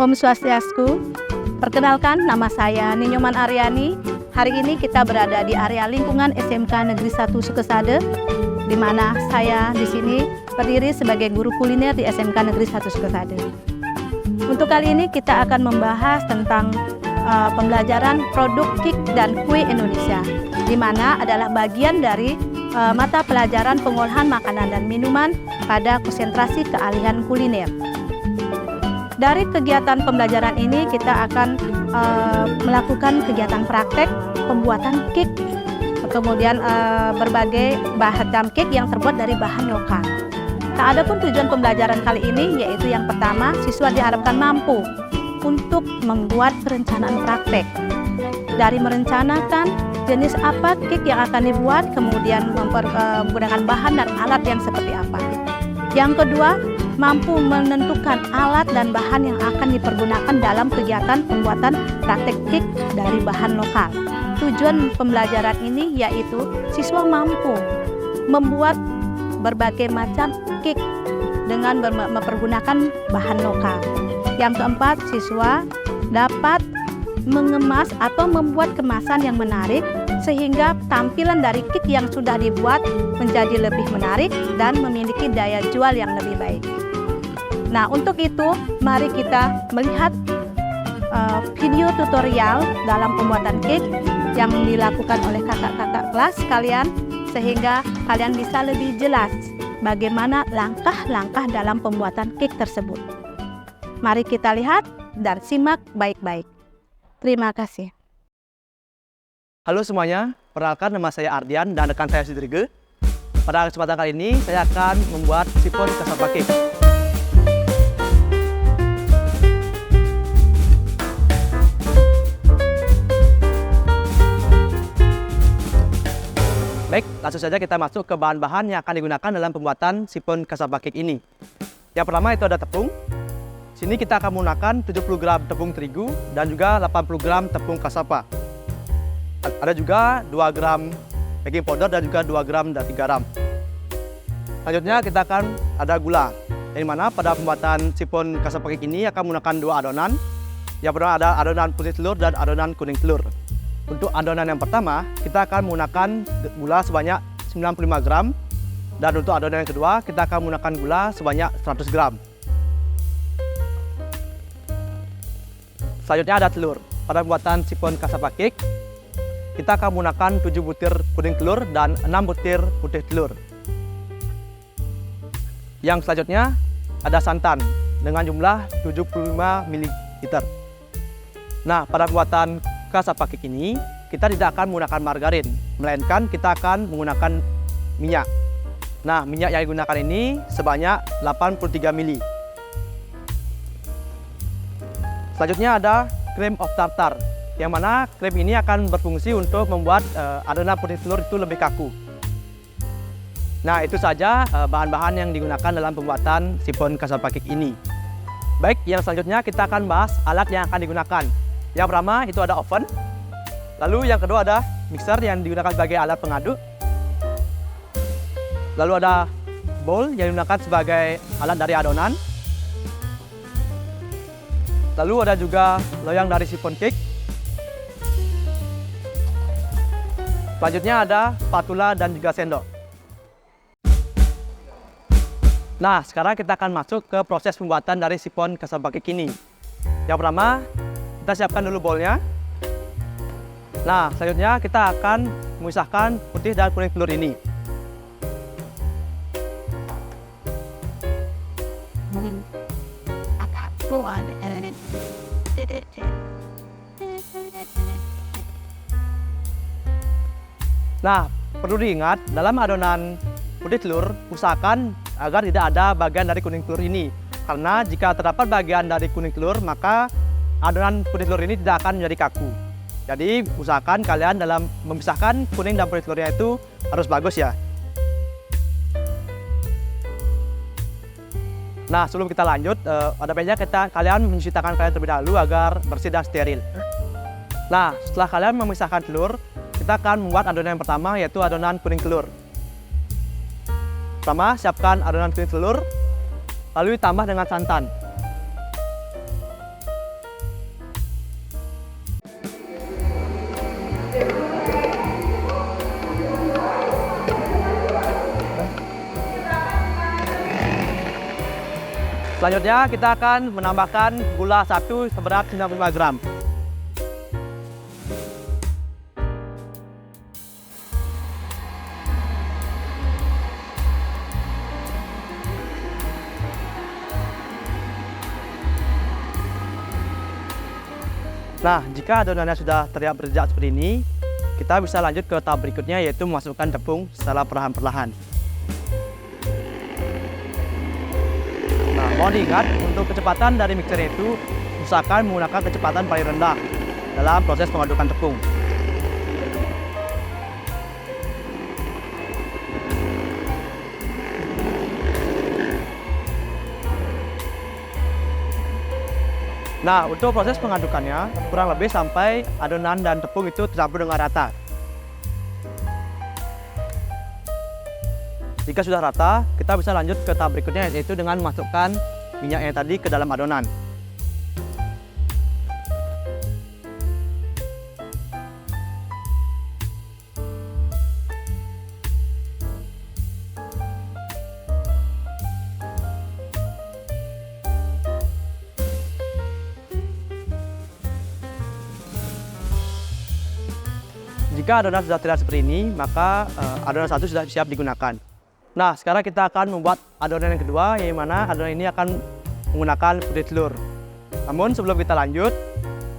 Om Swastiastu. Perkenalkan, nama saya Ninyoman Aryani. Hari ini kita berada di area lingkungan SMK Negeri 1 Sukesade, di mana saya di sini berdiri sebagai guru kuliner di SMK Negeri 1 Sukesade. Untuk kali ini kita akan membahas tentang pembelajaran produk KIK dan kue Indonesia, di mana adalah bagian dari mata pelajaran pengolahan makanan dan minuman pada konsentrasi keahlian kuliner. Dari kegiatan pembelajaran ini kita akan melakukan kegiatan praktek pembuatan KIK, kemudian berbagai macam KIK yang terbuat dari bahan lokal. Nah, adapun tujuan pembelajaran kali ini yaitu yang pertama, siswa diharapkan mampu untuk membuat perencanaan praktek. Dari merencanakan jenis apa KIK yang akan dibuat, kemudian menggunakan bahan dan alat yang seperti apa. Yang kedua, mampu menentukan alat dan bahan yang akan dipergunakan dalam kegiatan pembuatan praktek KIK dari bahan lokal. Tujuan pembelajaran ini yaitu siswa mampu membuat berbagai macam KIK dengan mempergunakan bahan lokal. Yang keempat, siswa dapat mengemas atau membuat kemasan yang menarik sehingga tampilan dari KIK yang sudah dibuat menjadi lebih menarik dan memiliki daya jual yang lebih baik. Nah, untuk itu mari kita melihat video tutorial dalam pembuatan KIK yang dilakukan oleh kakak-kakak kelas kalian, sehingga kalian bisa lebih jelas bagaimana langkah-langkah dalam pembuatan KIK tersebut. Mari kita lihat dan simak baik-baik. Terima kasih. Halo semuanya, perkenalkan nama saya Ardian dan rekan saya Sidrige. Pada kesempatan kali ini saya akan membuat sifon cassava cake. Baik, langsung saja kita masuk ke bahan-bahan yang akan digunakan dalam pembuatan sifon cassava cake ini. Yang pertama itu ada tepung. Sini kita akan menggunakan 70 gram tepung terigu dan juga 80 gram tepung cassava. Ada juga 2 gram baking powder dan juga 2 gram dati garam. Selanjutnya kita akan ada gula. Yang mana pada pembuatan sifon cassava cake ini akan menggunakan 2 adonan. Yang pertama ada adonan putih telur dan adonan kuning telur. Untuk adonan yang pertama, kita akan menggunakan gula sebanyak 95 gram. Dan untuk adonan yang kedua, kita akan menggunakan gula sebanyak 100 gram. Selanjutnya ada telur. Pada pembuatan sifon cassava cake, kita akan menggunakan 7 butir kuning telur dan 6 butir putih telur. Yang selanjutnya ada santan dengan jumlah 75 ml. Nah, pada pembuatan cassava cake ini, kita tidak akan menggunakan margarin, melainkan kita akan menggunakan minyak. Nah, minyak yang digunakan ini sebanyak 83 ml. Selanjutnya ada cream of tartar, yang mana krim ini akan berfungsi untuk membuat adonan putih telur itu lebih kaku. Nah, itu saja bahan-bahan yang digunakan dalam pembuatan sifon cassava cake ini. Baik, yang selanjutnya kita akan bahas alat yang akan digunakan. Yang pertama itu ada oven, lalu yang kedua ada mixer yang digunakan sebagai alat pengaduk, lalu ada bowl yang digunakan sebagai alat dari adonan, lalu ada juga loyang dari sifon cake. Selanjutnya ada spatula dan juga sendok. Nah, sekarang kita akan masuk ke proses pembuatan dari sifon cassava cake ini. Yang pertama, kita siapkan dulu bowlnya. Nah, selanjutnya kita akan memisahkan putih dan kuning telur ini. Nah, perlu diingat dalam adonan putih telur, usahakan agar tidak ada bagian dari kuning telur ini. Karena jika terdapat bagian dari kuning telur, maka adonan putih telur ini tidak akan menjadi kaku. Jadi usahakan kalian dalam memisahkan kuning dan putih telurnya itu harus bagus ya. Nah, sebelum kita lanjut, pada baiknya kalian mencuci tangan kalian terlebih dahulu agar bersih dan steril. Nah, setelah kalian memisahkan telur, kita akan membuat adonan yang pertama, yaitu adonan kuning telur. Pertama, siapkan adonan kuning telur, lalu ditambah dengan santan. Selanjutnya kita akan menambahkan gula 1 seberat 95 gram. Nah, jika adonannya sudah terlihat berjak seperti ini, kita bisa lanjut ke tahap berikutnya, yaitu memasukkan tepung secara perlahan-perlahan. Nah, mohon diingat, untuk kecepatan dari mixer itu, usahakan menggunakan kecepatan paling rendah dalam proses pengadukan tepung. Nah, untuk proses pengadukannya, kurang lebih sampai adonan dan tepung itu tercampur dengan rata. Jika sudah rata, kita bisa lanjut ke tahap berikutnya, yaitu dengan memasukkan minyaknya tadi ke dalam adonan. Jika adonan sudah terlihat seperti ini, maka adonan 1 sudah siap digunakan. Nah, sekarang kita akan membuat adonan yang kedua, yang mana adonan ini akan menggunakan putih telur. Namun sebelum kita lanjut,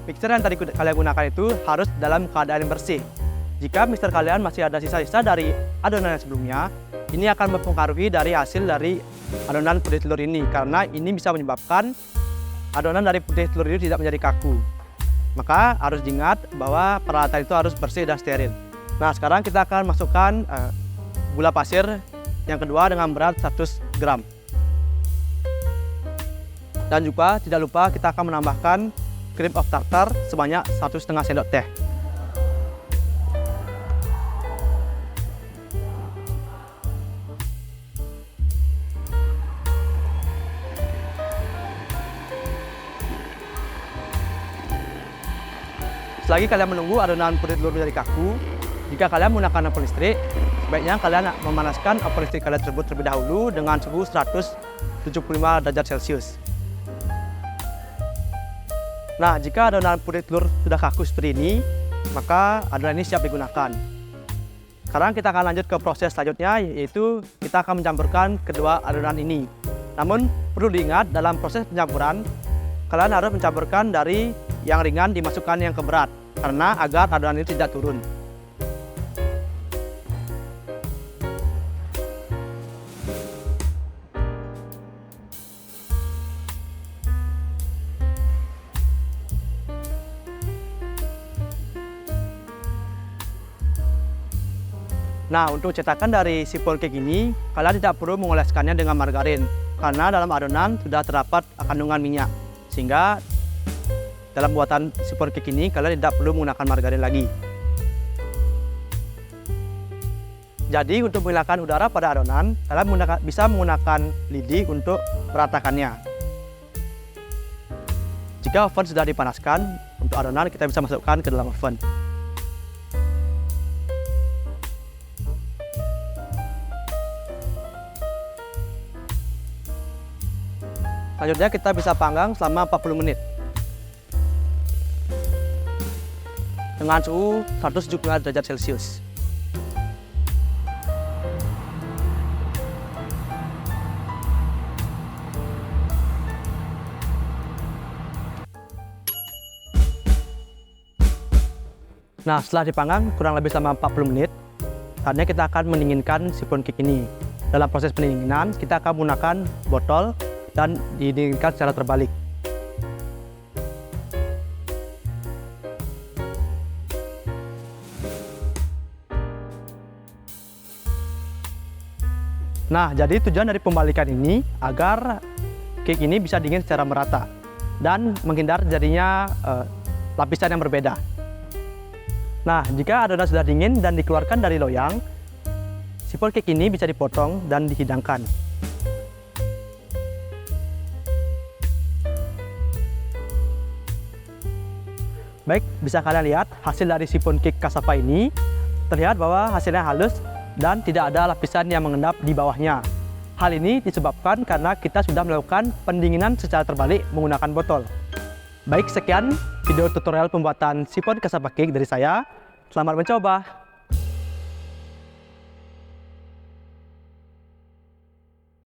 mixer yang tadi kalian gunakan itu harus dalam keadaan yang bersih. Jika mixer kalian masih ada sisa-sisa dari adonan yang sebelumnya, ini akan mempengaruhi dari hasil dari adonan putih telur ini, karena ini bisa menyebabkan adonan dari putih telur itu tidak menjadi kaku. Maka harus diingat bahwa peralatan itu harus bersih dan steril. Nah, sekarang kita akan masukkan gula pasir yang kedua dengan berat 100 gram. Dan juga tidak lupa kita akan menambahkan cream of tartar sebanyak 1,5 sendok teh. Selagi kalian menunggu adonan putih telur menjadi kaku, jika kalian menggunakan oven listrik, sebaiknya kalian memanaskan oven listrik kalian tersebut terlebih dahulu dengan suhu 175 derajat Celcius. Nah, jika adonan putih telur sudah kaku seperti ini, maka adonan ini siap digunakan. Sekarang kita akan lanjut ke proses selanjutnya, yaitu kita akan mencampurkan kedua adonan ini. Namun, perlu diingat dalam proses pencampuran, kalian harus mencampurkan dari yang ringan dimasukkan yang ke berat, karena agar adonan ini tidak turun. Nah, untuk cetakan dari sipon cake ini, kalian tidak perlu mengoleskannya dengan margarin, karena dalam adonan sudah terdapat kandungan minyak, sehingga dalam buatan sipon cake ini, kalian tidak perlu menggunakan margarin lagi. Jadi, untuk menghilangkan udara pada adonan, kalian bisa menggunakan lidi untuk meratakannya. Jika oven sudah dipanaskan, untuk adonan kita bisa masukkan ke dalam oven. Selanjutnya kita bisa panggang selama 40 menit. Dengan suhu 175 derajat Celcius. Nah, setelah dipanggang kurang lebih selama 40 menit, saatnya kita akan mendinginkan sipon cake ini. Dalam proses pendinginan, kita akan menggunakan botol dan didinginkan secara terbalik. Nah, jadi tujuan dari pembalikan ini agar cake ini bisa dingin secara merata dan menghindar terjadinya lapisan yang berbeda. Nah, jika adonan sudah dingin dan dikeluarkan dari loyang, sipon cake ini bisa dipotong dan dihidangkan. Baik, bisa kalian lihat hasil dari sipon cake cassava ini. Terlihat bahwa hasilnya halus dan tidak ada lapisan yang mengendap di bawahnya. Hal ini disebabkan karena kita sudah melakukan pendinginan secara terbalik menggunakan botol. Baik, sekian video tutorial pembuatan sipon kasabakik dari saya. Selamat mencoba!